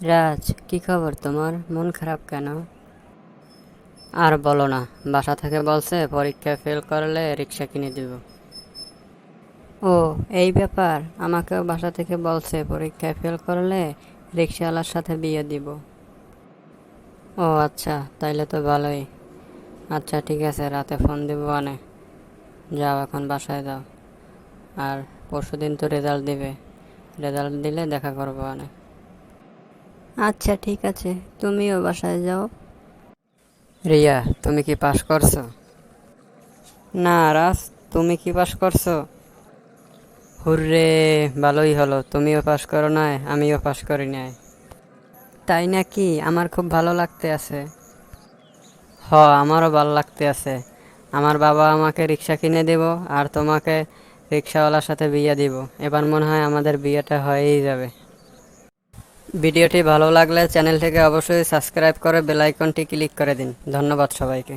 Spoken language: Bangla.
রাজ, কি খবর তোমার? মন খারাপ কেন? আর বলো না, বাসা থেকে বলছে পরীক্ষায় ফেল করলে রিক্সা কিনে দিব। ও, এই ব্যাপার। আমাকেও বাসা থেকে বলছে পরীক্ষায় ফেল করলে রিক্সাওয়ালার সাথে বিয়ে দিব। ও আচ্ছা, তাইলে তো ভালোই। আচ্ছা ঠিক আছে, রাতে ফোন দিব অনে। যাও এখন বাসায় যাও। আর পরশুদিন তো রেজাল্ট দিবে। রেজাল্ট দিলে দেখা করবো অনে। আচ্ছা ঠিক আছে, তুমিও বাসায় যাও। রিয়া, তুমি কি পাস করছো? না রাজ, তুমি কি পাস করছো? হুররে, ভালোই হলো, তুমিও পাস করো নাই, আমিও পাস করি নাই। তাই নাকি? আমার খুব ভালো লাগতে আছে। হ, আমারও ভালো লাগতে আছে। আমার বাবা আমাকে রিক্সা কিনে দিব, আর তোমাকে রিক্সাওয়ালার সাথে বিয়ে দিব। এবার মনে হয় আমাদের বিয়েটা হয়েই যাবে। ভিডিওটি ভালো লাগলে চ্যানেলটিকে অবশ্যই সাবস্ক্রাইব করে বেল আইকনটি ক্লিক করে দিন। ধন্যবাদ সবাইকে।